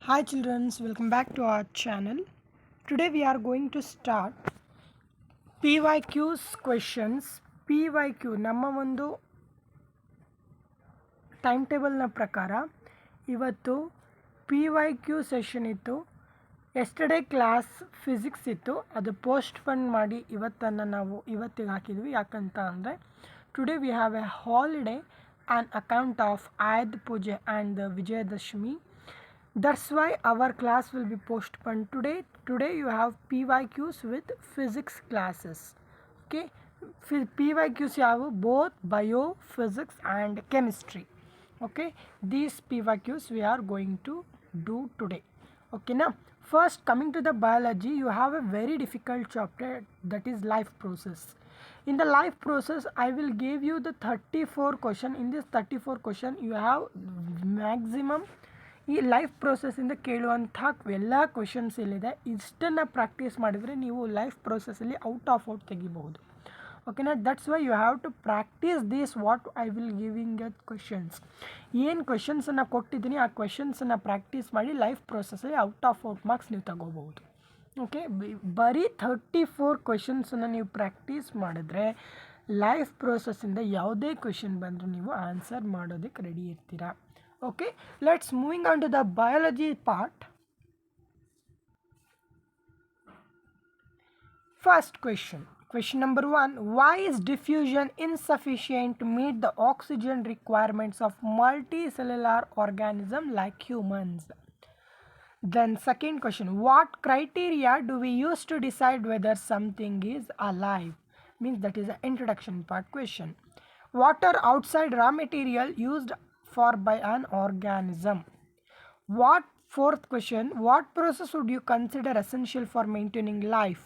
Hi children, welcome back to our channel. Today we are going to start PYQ's questions. PYQ ನಮ್ಮ ಒಂದು time ಟೇಬಲ್ನ ಪ್ರಕಾರ ಇವತ್ತು PYQ session ಇತ್ತು. Yesterday class physics ಇತ್ತು, ಅದು ಪೋಸ್ಟ್ಪೋನ್ ಮಾಡಿ ಇವತ್ತಿಗೆ ಹಾಕಿದ್ವಿ. ಯಾಕಂತ ಅಂದರೆ today we have a holiday on account of Ayudha Puja and Vijayadashami. That's why our class will be postponed today. Today you have PYQs with physics classes. Okay, PYQs you have both bio, physics and chemistry. Okay, these PYQs we are going to do today. Okay, now first coming to the biology, you have a very difficult chapter, that is life process. In the life process I will give you the 34 question. In this 34 question you have maximum ಈ life ಪ್ರೋಸೆಸ್ಸಿಂದ ಕೇಳುವಂಥ ಎಲ್ಲ questions ಇಲ್ಲಿದೆ. ಇಷ್ಟನ್ನು practice ಮಾಡಿದರೆ ನೀವು life ಪ್ರೋಸೆಸ್ಸಲ್ಲಿ out ತೆಗಿಬಹುದು. ಓಕೆನಾ, that's why you have to practise this what I will giving a questions. ಏನು ಕ್ವೆಶನ್ಸನ್ನು ಕೊಟ್ಟಿದ್ದೀನಿ ಆ ಕ್ವೆಶನ್ಸನ್ನು ಪ್ರಾಕ್ಟೀಸ್ ಮಾಡಿ ಲೈಫ್ ಪ್ರೋಸೆಸ್ಸಲ್ಲಿ ಔಟ್ ಮಾರ್ಕ್ಸ್ ನೀವು ತಗೋಬಹುದು. ಓಕೆ, ಬರೀ 34 ಕ್ವೆಶನ್ಸನ್ನು ನೀವು ಪ್ರಾಕ್ಟೀಸ್ ಮಾಡಿದ್ರೆ ಲೈಫ್ ಪ್ರೋಸೆಸ್ಸಿಂದ ಯಾವುದೇ ಕ್ವೆಶನ್ ಬಂದರೂ ನೀವು ಆನ್ಸರ್ ಮಾಡೋದಕ್ಕೆ ರೆಡಿ ಇರ್ತೀರಾ. Okay, let's moving on to the biology part. First question number 1, why is diffusion insufficient to meet the oxygen requirements of multicellular organism like humans? Then second question, what criteria do we use to decide whether something is alive? Means that is the introduction part question. What are outside raw material used for by an organism? What fourth question, what process would you consider essential for maintaining life?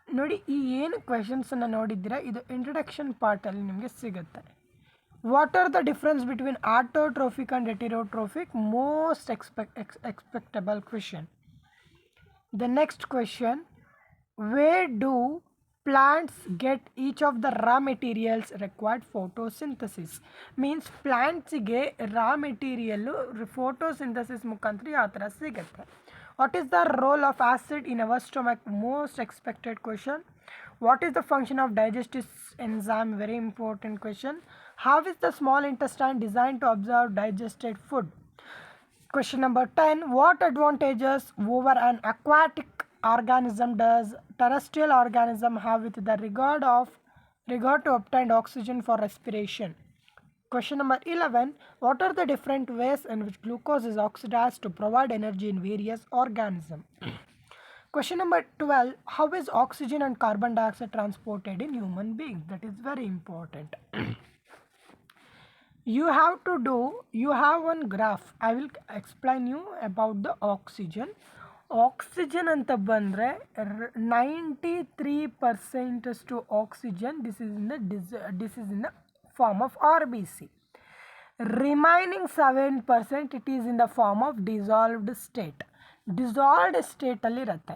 ನೋಡಿ, ಈ ಏನು ಕ್ವೆಶನ್ಸನ್ನು ನೋಡಿದ್ದೀರಾ ಇದು introduction ಪಾರ್ಟಲ್ಲಿ ನಿಮಗೆ ಸಿಗುತ್ತೆ. What are the difference between autotrophic and heterotrophic? Most expectable question. The next question, where do plants get each of the raw materials required photosynthesis? Means plants ಗೆ ರಾ material photosynthesis ಮುಖಾಂತರ ಯಾವ ಥರ ಸಿಗುತ್ತೆ. What is the role of acid in our stomach? Most expected question. What is the function of digestive enzyme? Very important question. How is the small intestine design to observe digested food? Question number 10, what advantages over an aquatic organism does terrestrial organism have with the regard to obtain oxygen for respiration? Question number 11, what are the different ways in which glucose is oxidized to provide energy in various organisms? Question number 12, how is oxygen and carbon dioxide transported in human beings? That is very important. You have one graph. I will explain you about the oxygen. Oxygen anta bandre 93% to oxygen. This is in the form of RBC. Remaining 7% it is in the form of dissolved state. Dissolved state alli irutte.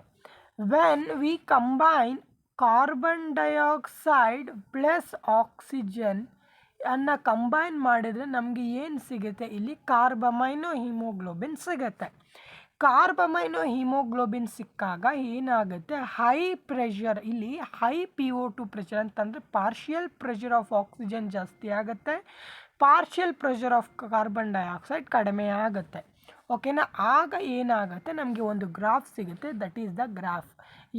When we combine carbon dioxide plus oxygen ಅನ್ನು combine ಮಾಡಿದರೆ ನಮಗೆ ಏನು ಸಿಗುತ್ತೆ? ಇಲ್ಲಿ ಕಾರ್ಬಮೈನೋ haemoglobin ಸಿಗುತ್ತೆ. ಕಾರ್ಬಮೈನೋ haemoglobin ಸಿಕ್ಕಾಗ ಏನಾಗುತ್ತೆ? High pressure, ಇಲ್ಲಿ ಹೈ PO2 ಪ್ರೆಷರ್ ಅಂತಂದರೆ ಪಾರ್ಷಿಯಲ್ ಪ್ರೆಷರ್ ಆಫ್ ಆಕ್ಸಿಜನ್ ಜಾಸ್ತಿ ಆಗುತ್ತೆ, partial pressure of carbon dioxide ಕಡಿಮೆ ಆಗುತ್ತೆ. ಓಕೆನಾ? ಆಗ ಏನಾಗುತ್ತೆ? ನಮಗೆ ಒಂದು ಗ್ರಾಫ್ ಸಿಗುತ್ತೆ. That is the graph.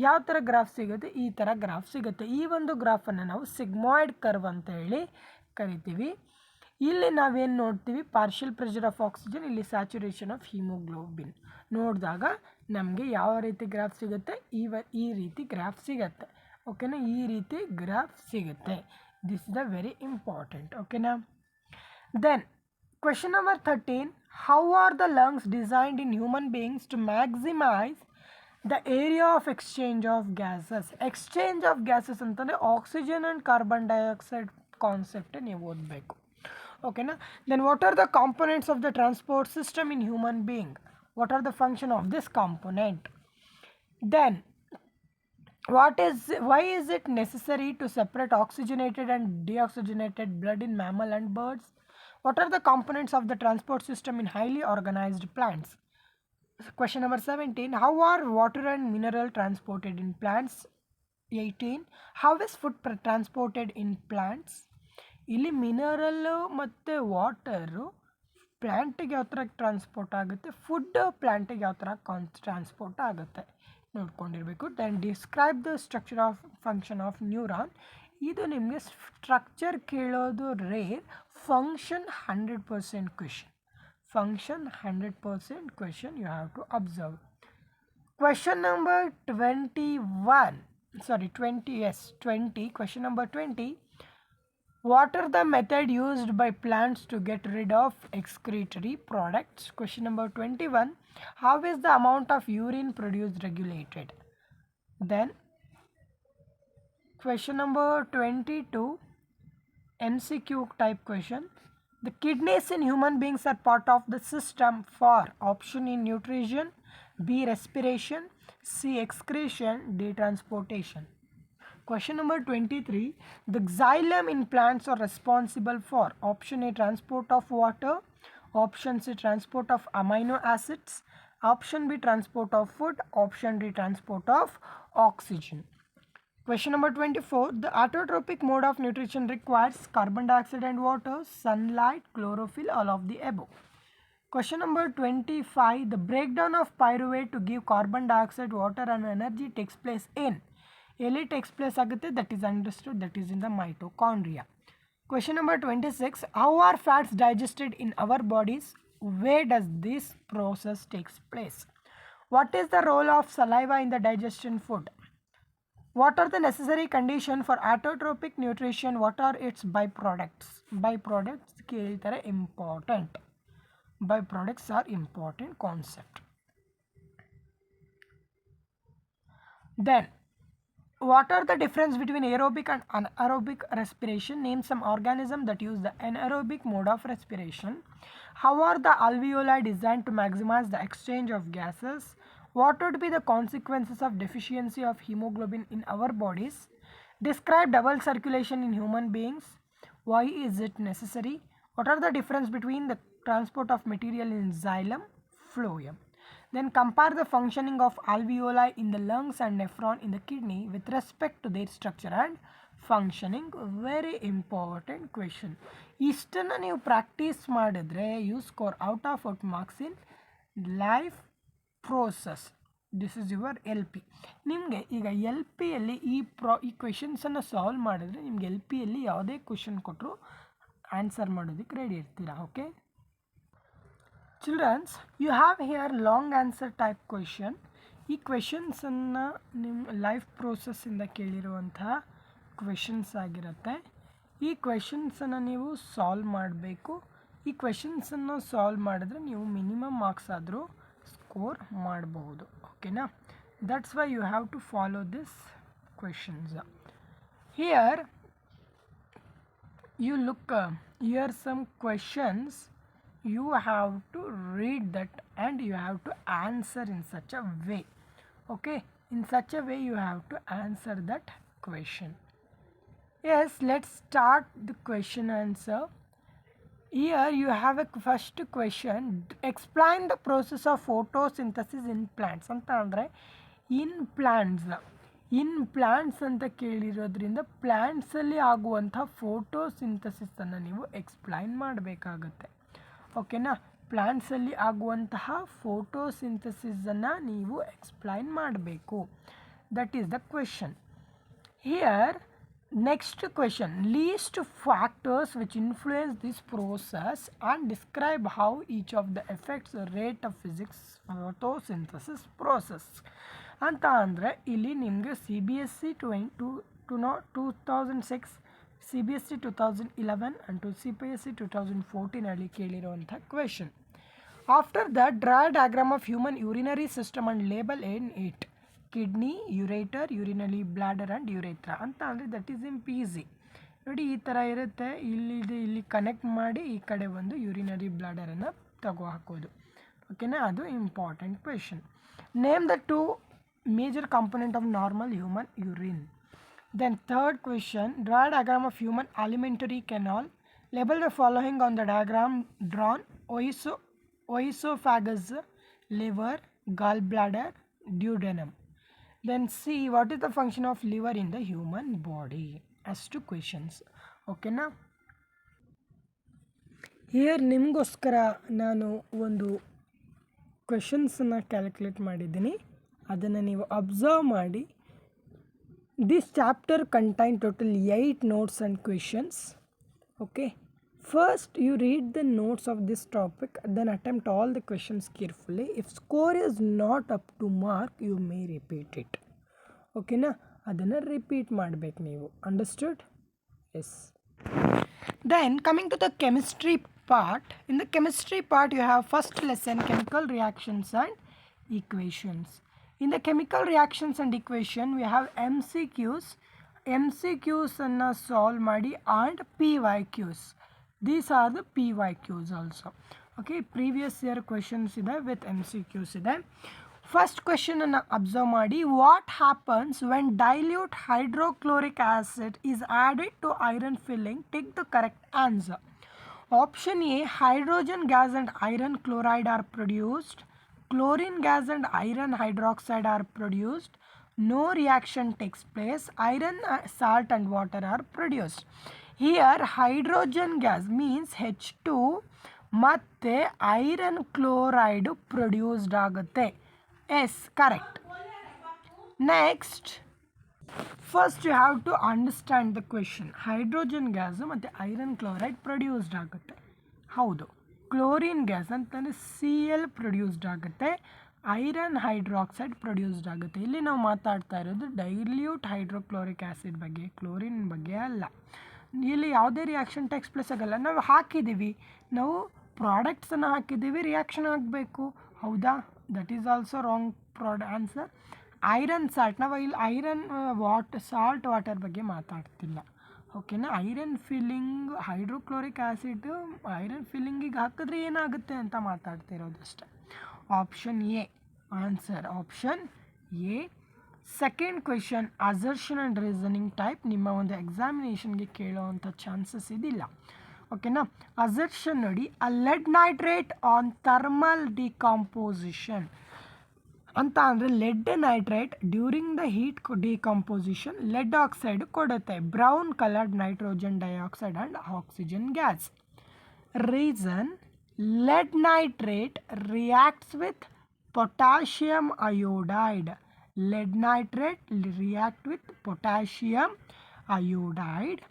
ಯಾವ ಥರ ಗ್ರಾಫ್ ಸಿಗುತ್ತೆ? ಈ ಥರ ಗ್ರಾಫ್ ಸಿಗುತ್ತೆ. ಈ ಒಂದು ಗ್ರಾಫನ್ನು ನಾವು ಸಿಗ್ಮಾಯ್ಡ್ ಕರ್ವ್ ಅಂತ ಹೇಳಿ ಕರಿತೀವಿ. ಇಲ್ಲಿ ನಾವೇನು ನೋಡ್ತೀವಿ? ಪಾರ್ಷಿಯಲ್ ಪ್ರೆಷರ್ ಆಫ್ ಆಕ್ಸಿಜನ್, ಇಲ್ಲಿ ಸ್ಯಾಚುರೇಷನ್ ಆಫ್ ಹಿಮೋಗ್ಲೋಬಿನ್ ನೋಡಿದಾಗ ನಮಗೆ ಯಾವ ರೀತಿ ಗ್ರಾಫ್ ಸಿಗುತ್ತೆ? ಈ ರೀತಿ ಗ್ರಾಫ್ ಸಿಗುತ್ತೆ. ಓಕೆನಾ? ಈ ರೀತಿ ಗ್ರಾಫ್ ಸಿಗುತ್ತೆ. This is the very important. ಓಕೆನಾ? Then question number 13, how are the lungs designed in human beings to maximize the area of exchange of gases? Exchange of gases ಅಂತಂದರೆ oxygen and carbon dioxide concept ನೀವು ಓದಬೇಕು. ಓಕೆನಾ? Then what are the components of the transport system in human being? What are the function of this component? Then why is it necessary to separate oxygenated and deoxygenated blood in mammal and birds? What are the components of the transport system in highly organized plants? Question number 17. How are water and mineral transported in plants? 18. How is food transported in plants? ಇಲ್ಲಿ ಮಿನರಲ್ಲು ಮತ್ತು water ಪ್ಲ್ಯಾಂಟಿಗೆ ಯಾವ ಥರ transport ಆಗುತ್ತೆ, food ಪ್ಲ್ಯಾಂಟಿಗೆ ಯಾವ ಥರ transport ಆಗುತ್ತೆ ನೋಡ್ಕೊಂಡಿರಬೇಕು. Then describe the structure of function of neuron. ಇದು ನಿಮಗೆ ಸ್ಟ್ರಕ್ಚರ್ ಕೇಳೋದು rare, function 100% question. Function 100% question you have to observe. Question number 21. Sorry, 20. Yes, 20. Question number 20. What are the method used by plants to get rid of excretory products? Question number 21. How is the amount of urine produced regulated? Then question number 22. MCQ type question. The kidneys in human beings are part of the system for option in nutrition, B respiration, C excretion, D transportation. Question number 23. The xylem in plants are responsible for option A transport of water, option C transport of amino acids, option B transport of food, option D transport of oxygen. Question number 24. The autotrophic mode of nutrition requires carbon dioxide and water, sunlight, chlorophyll, all of the above. Question number 25. The breakdown of pyruvate to give carbon dioxide, water and energy takes place in. Early takes place agutte, that is understood, that is in the mitochondria. Question number 26. How are fats digested in our bodies? Where does this process takes place? What is the role of saliva in the digestion food? What are the necessary conditions for autotrophic nutrition? What are its byproducts? Byproducts ಕೇಳ್ತಾರೆ, important. Byproducts are important concept. Then, what are the difference between aerobic and anaerobic respiration? Name some organisms that use the anaerobic mode of respiration. How are the alveoli designed to maximize the exchange of gases? What would be the consequences of deficiency of hemoglobin in our bodies? Describe double circulation in human beings. Why is it necessary? What are the difference between the transport of material in xylem, phloem? Then compare the functioning of alveoli in the lungs and nephron in the kidney with respect to their structure and functioning. Very important question. ಇಷ್ಟನ್ನು ನೀವು practise ಮಾಡಿದ್ರೆ you score out of marks in life process. This is your L P. ನಿಮಗೆ ಈಗ L ಪಿಯಲ್ಲಿ ಈ ಕ್ವೆಶನ್ಸನ್ನು solve ಮಾಡಿದ್ರೆ ನಿಮ್ಗೆ L ಪಿಯಲ್ಲಿ ಯಾವುದೇ ಕ್ವೆಶನ್ ಕೊಟ್ಟರು ಆನ್ಸರ್ ಮಾಡೋದಕ್ಕೆ ರೆಡಿ ಇರ್ತೀರಾ. Okay childrens, you have here long answer type question. ಈ ಕ್ವೆಶನ್ಸನ್ನು ನಿಮ್ಮ ಲೈಫ್ ಪ್ರೋಸೆಸ್ಸಿಂದ ಕೇಳಿರುವಂತಹ ಕ್ವೆಶನ್ಸ್ ಆಗಿರುತ್ತೆ. ಈ ಕ್ವೆಶನ್ಸನ್ನು ನೀವು ಸಾಲ್ವ್ ಮಾಡಬೇಕು. ಈ ಕ್ವೆಶನ್ಸನ್ನು ಸಾಲ್ವ್ ಮಾಡಿದ್ರೆ ನೀವು ಮಿನಿಮಮ್ ಮಾರ್ಕ್ಸ್ ಆದರೂ ಸ್ಕೋರ್ ಮಾಡಬಹುದು. ಓಕೆನಾ? That's why you have to follow this questions. Here you look, here some questions, you have to read that and you have to answer in such a way. Okay, in such a way you have to answer that question. Yes, let's start the question answer. Here you have a first question. Explain the process of photosynthesis in plants. ಅಂತ ಅಂದರೆ ಇನ್ plants ಅಂತ ಕೇಳಿರೋದ್ರಿಂದ ಪ್ಲ್ಯಾಂಟ್ಸಲ್ಲಿ ಆಗುವಂಥ ಫೋಟೋಸಿಂಥಸಿಸನ್ನು ನೀವು explain ಮಾಡಬೇಕಾಗತ್ತೆ. ಓಕೆನಾ? ಪ್ಲ್ಯಾಂಟ್ಸಲ್ಲಿ ಆಗುವಂತಹ ಫೋಟೋಸಿಂಥಸಿಸನ್ನು ನೀವು explain ಮಾಡಬೇಕು. That is the question. Here next question. List factors which influence this process and describe how each of the effects rate of physics photosynthesis process ಅಂತ ಅಂದರೆ ಇಲ್ಲಿ ನಿಮಗೆ CBSE 2006, CBSE 2011 ಆ್ಯಂಡ್ CPSE 2014 ಕೇಳಿರುವಂಥ question. After the draw diagram of human urinary system and label in it kidney, ureter, urinary bladder and urethra ಅಂತ ಅಂದರೆ that is in PG. ನೋಡಿ ಈ ಥರ ಇರುತ್ತೆ. ಇಲ್ಲಿ ಕನೆಕ್ಟ್ ಮಾಡಿ ಈ ಕಡೆ ಒಂದು ಯೂರಿನರಿ ಬ್ಲಾಡರನ್ನು ತಗೋ ಹಾಕೋದು. ಓಕೆನಾ? ಅದು important question. Name the 2 major component of normal human urine. Then third question, draw a diagram of human alimentary canal. Label the following on the diagram drawn: oesophagus, liver, gallbladder, duodenum. Then C, what is the function of liver in the human body? As to questions. Okay na? Here ನಿಮಗೋಸ್ಕರ ನಾನು ಒಂದು ಕ್ವೆಶನ್ಸನ್ನು calculate ಮಾಡಿದ್ದೀನಿ, ಅದನ್ನು ನೀವು observe ಮಾಡಿ. This chapter contain total 8 notes and questions. Okay, first you read the notes of this topic, then attempt all the questions carefully. If score is not up to mark, you may repeat it. Okay na, ಅದನ್ನು repeat ಮಾಡಬೇಕು ನೀವು. Understood? Yes. Then coming to the chemistry part, in the chemistry part you have first lesson chemical reactions and equations. In the chemical reactions and equation we have MCQs anna solve ಮಾಡಿ and PYQs. These are the PYQs also. Okay, previous year questions ಇದೆ with MCQs ಇದೆ. First question ಅನ್ನು observe ಮಾಡಿ. What happens when dilute hydrochloric acid is added to iron filling? Take the correct answer. Option A, hydrogen gas and iron chloride are produced. Chlorine gas and iron hydroxide are produced. No reaction takes place. Iron, salt and water are produced. Here hydrogen gas means H2 ಮತ್ತೆ iron chloride produced ಆಗುತ್ತೆ. Yes, correct. Next, first you have to understand the question. Hydrogen gas ಮತ್ತು iron chloride produced ಆಗುತ್ತೆ. ಹೌದು. Chlorine gas ಅಂತಂದರೆ Cl produced ಆಗುತ್ತೆ, iron hydroxide produced ಆಗುತ್ತೆ. ಇಲ್ಲಿ ನಾವು ಮಾತಾಡ್ತಾ ಇರೋದು ಡೈಲ್ಯೂಟ್ ಹೈಡ್ರೋಕ್ಲೋರಿಕ್ ಆ್ಯಸಿಡ್ ಬಗ್ಗೆ, ಕ್ಲೋರಿನ್ ಬಗ್ಗೆ ಅಲ್ಲ. ಇಲ್ಲಿ ಯಾವುದೇ ರಿಯಾಕ್ಷನ್ ಟೇಕ್ಸ್ ಪ್ಲೇಸ್ ಆಗಲ್ಲ. ನಾವು ಹಾಕಿದ್ದೀವಿ, ನಾವು ಪ್ರಾಡಕ್ಟ್ಸನ್ನು ಹಾಕಿದ್ದೀವಿ, ರಿಯಾಕ್ಷನ್ ಆಗಬೇಕು. ಹೌದಾ? That is also wrong answer. Iron salt, ನಾವು ಇಲ್ಲಿ ಐರನ್ ಸಾಲ್ಟ್ ವಾಟರ್ ಬಗ್ಗೆ ಮಾತಾಡ್ತಿಲ್ಲ. ಓಕೆನಾ? Iron filling hydrochloric acid iron ಫಿಲ್ಲಿಂಗಿಗೆ ಹಾಕಿದ್ರೆ ಏನಾಗುತ್ತೆ ಅಂತ ಮಾತಾಡ್ತಿರೋದಷ್ಟೆ. Option A answer, option A. Second question assertion and reasoning type. ನಿಮ್ಮ ಒಂದು ಎಕ್ಸಾಮಿನೇಷನ್ಗೆ ಕೇಳೋವಂಥ ಚಾನ್ಸಸ್ ಇದಿಲ್ಲ. ಓಕೆನಾ? ಅಸರ್ಷನ್ ನೋಡಿ, uh lead nitrate on thermal decomposition ಅಂತ ಅಂದರೆ lead nitrate during the heat decomposition lead oxide ಕೊಡುತ್ತೆ, brown coloured nitrogen dioxide and oxygen gas. Reason, lead nitrate reacts with potassium iodide. Lead nitrate react with potassium iodide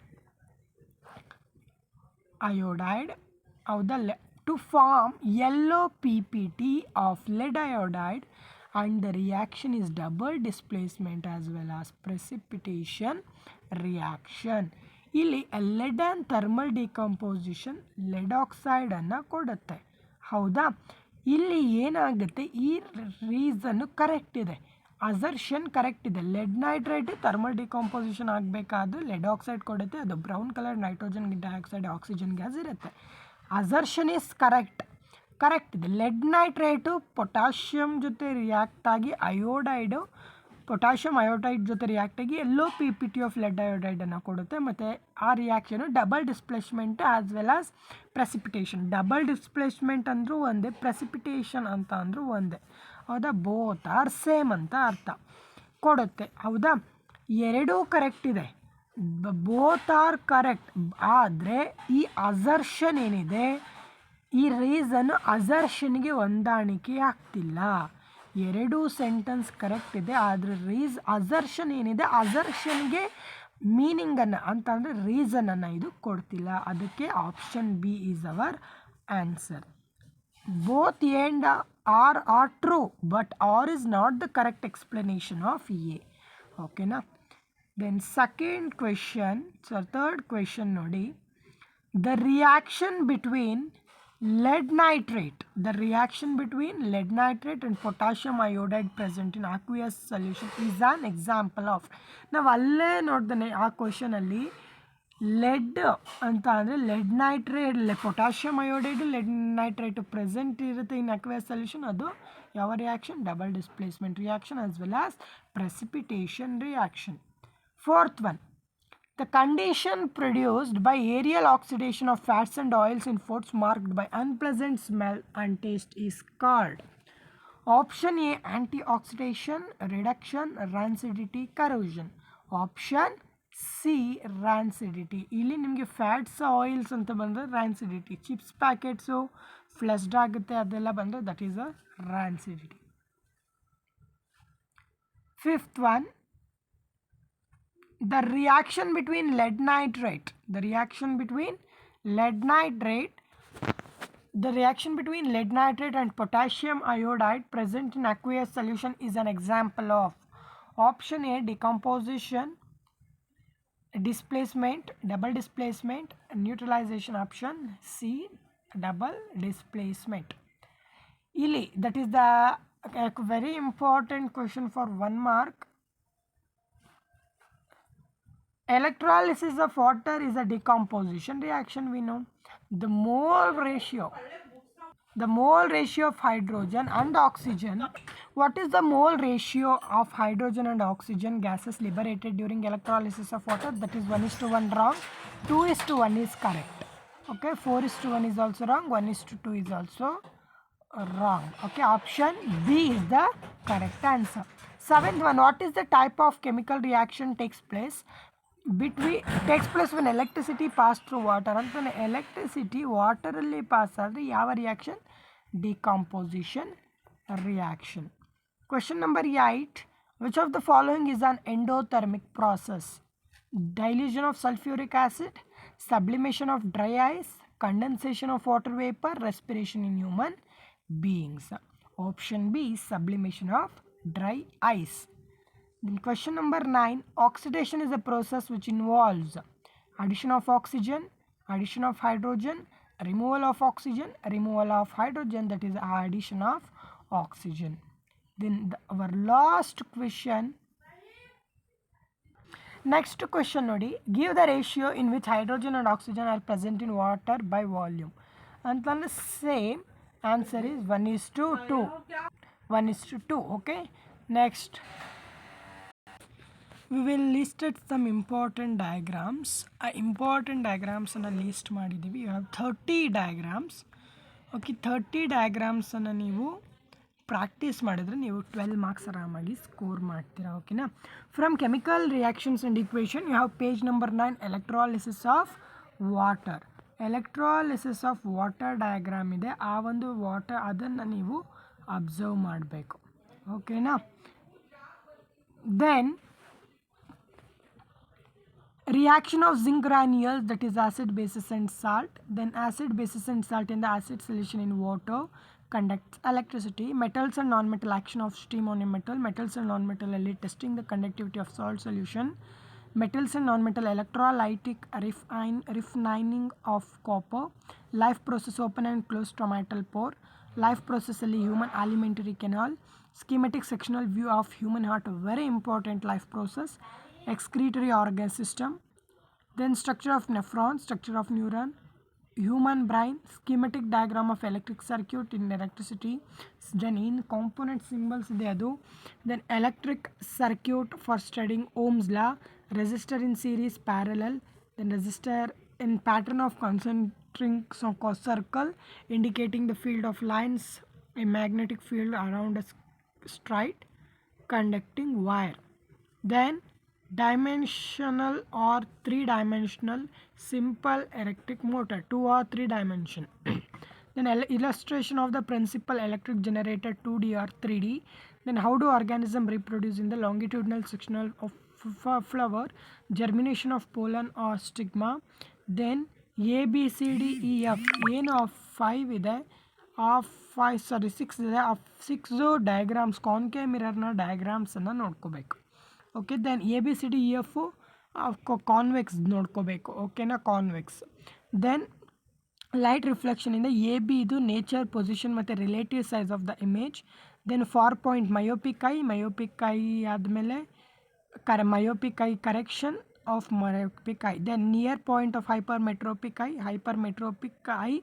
ಹೌದಲ್ಲ, to form yellow PPT of lead iodide, and the reaction is double displacement as well as precipitation reaction. ಇಲ್ಲಿ lead and thermal decomposition lead oxide ಅನ್ನು ಕೊಡುತ್ತೆ. ಹೌದಾ? ಇಲ್ಲಿ ಏನಾಗುತ್ತೆ, ಈ reason correct ಇದೆ, assertion correct ಇದೆ. ಲೆಡ್ ನೈಟ್ರೇಟ್ ಥರ್ಮಲ್ ಡಿಕಾಂಪೋಸಿಷನ್ ಆಗಬೇಕಾದ್ರೆ ಲೆಡ್ ಆಕ್ಸೈಡ್ ಕೊಡುತ್ತೆ, ಅದು brown colour nitrogen dioxide oxygen gas ಇರುತ್ತೆ. ಅಸರ್ಷನ್ ಈಸ್ ಕರೆಕ್ಟ್ ಇದೆ. ಲೆಡ್ ನೈಟ್ರೇಟು ಪೊಟ್ಯಾಷಿಯಮ್ ಜೊತೆ ರಿಯಾಕ್ಟ್ ಆಗಿ ಪೊಟ್ಯಾಷಿಯಮ್ ಅಯೋಡೈಡ್ ಜೊತೆ ರಿಯಾಕ್ಟ್ ಆಗಿ ಎಲ್ಲೋ PPT ಆಫ್ ಲೆಡ್ ಅಯೋಡೈಡನ್ನು ಕೊಡುತ್ತೆ. ಮತ್ತು ಆ reaction double displacement as well as precipitation. Double displacement ಅಂದರೂ ಒಂದೇ, ಪ್ರೆಸಿಪಿಟೇಷನ್ ಅಂತ ಅಂದರೂ ಒಂದೇ. ಹೌದಾ? ಬೋತ್ ಆರ್ ಸೇಮ್ ಅಂತ ಅರ್ಥ ಕೊಡುತ್ತೆ. ಹೌದಾ? ಎರಡೂ ಕರೆಕ್ಟ್ ಇದೆ, ಬೋತ್ ಆರ್ ಕರೆಕ್ಟ್. ಆದರೆ ಈ ಅಸರ್ಷನ್ ಏನಿದೆ, ಈ ರೀಸನ್ ಅಸರ್ಷನ್ಗೆ ಹೊಂದಾಣಿಕೆ ಆಗ್ತಿಲ್ಲ. ಎರಡೂ ಸೆಂಟೆನ್ಸ್ ಕರೆಕ್ಟ್ ಇದೆ, ಆದರೆ ಅಸರ್ಷನ್ ಏನಿದೆ, ಅಸರ್ಷನ್ಗೆ ಮೀನಿಂಗನ್ನು ಅಂತ ಅಂದರೆ ರೀಸನನ್ನು ಇದು ಕೊಡ್ತಿಲ್ಲ. ಅದಕ್ಕೆ option B is our answer. Both A and R R true, but R is not the correct explanation of A. ಓಕೆನಾ? Then second question, third question ನೋಡಿ. The reaction between lead nitrate and potassium iodide present in aqueous solution is an example of. ನಾವು ಅಲ್ಲೇ ನೋಡ್ದೇ ಆ ಕ್ವೆಶನಲ್ಲಿ LED ಅಂತ ಅಂದರೆ lead nitrate, potassium iodide lead nitrate present ಇರುತ್ತೆ ಇನ್ aqueous solution. ಅದು ಯಾವ reaction? Double displacement reaction as well as precipitation reaction. Fourth one, the condition produced by aerial oxidation of fats and oils in foods marked by unpleasant smell and taste is called. Option A antioxidation, reduction, rancidity, corrosion. Option C rancidity. ಇಲ್ಲಿ ನಿಮಗೆ fats oils ಅಂತ ಬಂದರೆ ರಾನ್ಸಿಡಿಟಿ. Chips packets flushed ಆಗುತ್ತೆ ಅದೆಲ್ಲ ಬಂದರೆ that is uh rancidity. Fifth one, the reaction between lead nitrate and potassium iodide present in aqueous solution is an example of. Option A decomposition, displacement, double displacement, neutralization. Option C double displacement. Ili that is the very important question for 1 mark. Electrolysis of water is a decomposition reaction, we know. The mole ratio of hydrogen and oxygen. What is the mole ratio of hydrogen and oxygen gases liberated during electrolysis of water? That is 1:1 wrong, 2:1 is correct. Okay, 4:1 is also wrong, 1:2 is also wrong. Okay, option B is the correct answer. Seventh one, what is the type of chemical reaction takes place when electricity pass through water? And when electricity water alli pass ಆದರೆ ಯಾವ reaction? Decomposition reaction. Question number 8, which of the following is an endothermic process? Dilution of sulfuric acid, sublimation of dry ice, condensation of water vapor, respiration in human beings. Option B, sublimation of dry ice. Then question number 9, oxidation is a process which involves addition of oxygen, addition of hydrogen, removal of oxygen, removal of hydrogen, that is addition of oxygen. Then our last question, next question nodi, give the ratio in which hydrogen and oxygen are present in water by volume. And then the same answer is 1:2. 1:2. Okay, next we will listed some important diagrams. Important diagrams ಅನ್ನು list ಮಾಡಿದ್ದೀವಿ. You have 30 diagrams. Okay, 30 diagrams ಅನ್ನು ನೀವು practice ಮಾಡಿದರೆ ನೀವು 12 marks ಆರಾಮಾಗಿ score ಮಾಡ್ತೀರಾ. ಓಕೆನಾ? From chemical reactions and equation you have page number 9, electrolysis of water. Electrolysis of water diagram ಇದೆ. ಆ ಒಂದು ವಾಟರ್ ಅದನ್ನು ನೀವು ಅಬ್ಸರ್ವ್ ಮಾಡಬೇಕು. ಓಕೆನಾ? Then reaction of zinc granules, that is acid, bases and salt. Then acid, bases and salt in the acid solution in water conducts electricity. Metals and non-metal action of steam on a metal. Metals and non-metal testing the conductivity of salt solution. Metals and non-metal electrolytic refining of copper. Life process open and close stomatal pore. Life process ಅಲ್ಲಿ human alimentary canal. Schematic sectional view of human heart, very important life process. Excretory organ system. Then structure of nephron, structure of neuron, human brain, schematic diagram of electric circuit in electricity. Then in component symbols ಇದೆ ಅದು. Then electric circuit for studying Ohm's law. Resistor in series parallel. Then resistor in pattern of concentric circle indicating the field of lines, a magnetic field around a straight conducting wire. Then dimensional or 3-dimensional simple electric motor, 2 or 3 dimension. Then illustration of the principal electric generator, 2D or 3D. Then how do organism reproduce in the longitudinal sectional of flower, germination of pollen or stigma. Then A B C D E F ಏನು 5 ಇದೆ, 6 ಇದೆ. 6 diagrams concave ಮಿರರ್ನ ಡಯಾಗ್ರಾಮ್ಸನ್ನು ನೋಡ್ಕೋಬೇಕು. Okay, then A B C D E F convex ನೋಡ್ಕೋಬೇಕು. ಓಕೆನಾ? Convex. Then light ರಿಫ್ಲೆಕ್ಷನಿಂದ A B ಇದು ನೇಚರ್, ಪೊಸಿಷನ್ ಮತ್ತು relative size of the image. Then 4 point myopic eye ಆದಮೇಲೆ myopic eye correction of myopic eye. Then near point of hypermetropic eye,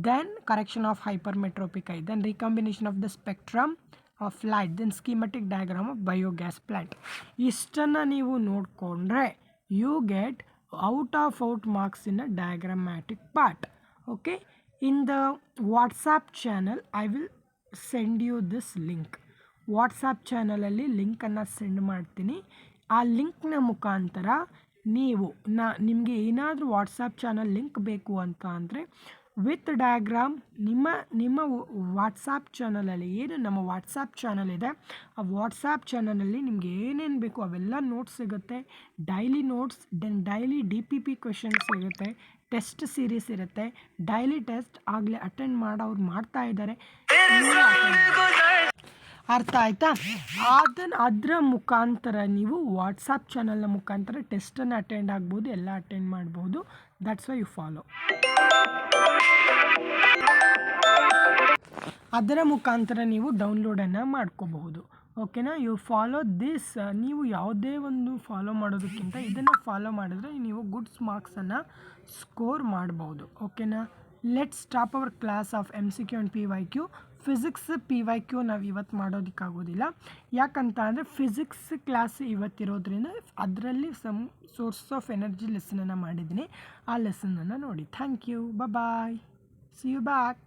then correction of hypermetropic eye, then recombination of the spectrum of light, then schematic diagram of biogas plant. ಇಷ್ಟನ್ನು ನೀವು ನೋಡಿಕೊಂಡ್ರೆ you get out marks in a diagrammatic part. Okay, in the WhatsApp channel I will send you this link. WhatsApp ಚಾನಲಲ್ಲಿ ಲಿಂಕನ್ನು send ಮಾಡ್ತೀನಿ. ಆ ಲಿಂಕ್ನ ಮುಖಾಂತರ ನೀವು ನಿಮಗೆ ಏನಾದರೂ ವಾಟ್ಸಾಪ್ ಚಾನಲ್ ಲಿಂಕ್ ಬೇಕು ಅಂತ ಅಂದರೆ ವಿತ್ ಡಯಾಗ್ರಾಮ್ ನಿಮ್ಮ ವಾಟ್ಸಾಪ್ ಚಾನಲಲ್ಲಿ ಏನು ನಮ್ಮ ವಾಟ್ಸಾಪ್ ಚಾನಲ್ ಇದೆ ಆ ವಾಟ್ಸಾಪ್ ಚಾನಲಲ್ಲಿ ನಿಮಗೆ ಏನೇನು ಬೇಕು ಅವೆಲ್ಲ ನೋಟ್ಸ್ ಸಿಗುತ್ತೆ. Daily notes, daily DPP questions ಸಿಗುತ್ತೆ, ಟೆಸ್ಟ್ ಸೀರೀಸ್ ಇರುತ್ತೆ, ಡೈಲಿ ಟೆಸ್ಟ್ ಆಗಲೇ ಅಟೆಂಡ್ ಮಾಡೋರು ಮಾಡ್ತಾ ಇದ್ದಾರೆ. ಅರ್ಥ ಆಯಿತಾ? ಅದರ ಮುಖಾಂತರ ನೀವು ವಾಟ್ಸಾಪ್ ಚಾನಲ್ನ ಮುಖಾಂತರ ಟೆಸ್ಟನ್ನು ಅಟೆಂಡ್ ಆಗ್ಬೋದು, ಎಲ್ಲ ಅಟೆಂಡ್ ಮಾಡ್ಬೋದು. That's why you follow. ಅದರ ಮುಖಾಂತರ ನೀವು ಡೌನ್ಲೋಡನ್ನು ಮಾಡ್ಕೋಬಹುದು. ಓಕೆನಾ? You follow this. ನೀವು ಯಾವುದೇ ಒಂದು ಫಾಲೋ ಮಾಡೋದಕ್ಕಿಂತ ಇದನ್ನು ಫಾಲೋ ಮಾಡಿದ್ರೆ ನೀವು ಗುಡ್ಸ್ ಮಾರ್ಕ್ಸನ್ನು ಸ್ಕೋರ್ ಮಾಡ್ಬೋದು. ಓಕೆನಾ? Let's stop our class of MCQ and PYQ. Physics PYQ ನಾವು ಇವತ್ತು ಮಾಡೋದಕ್ಕಾಗೋದಿಲ್ಲ. ಯಾಕಂತ ಅಂದರೆ ಫಿಸಿಕ್ಸ್ ಕ್ಲಾಸ್ ಇವತ್ತಿರೋದ್ರಿಂದ ಅದರಲ್ಲಿ ಸಮ್ ಸೋರ್ಸ್ ಆಫ್ ಎನರ್ಜಿ ಲೆಸನನ್ನು ಮಾಡಿದ್ದೀನಿ. ಆ ಲೆಸನನ್ನು ನೋಡಿ. Thank you. Bye. See you back.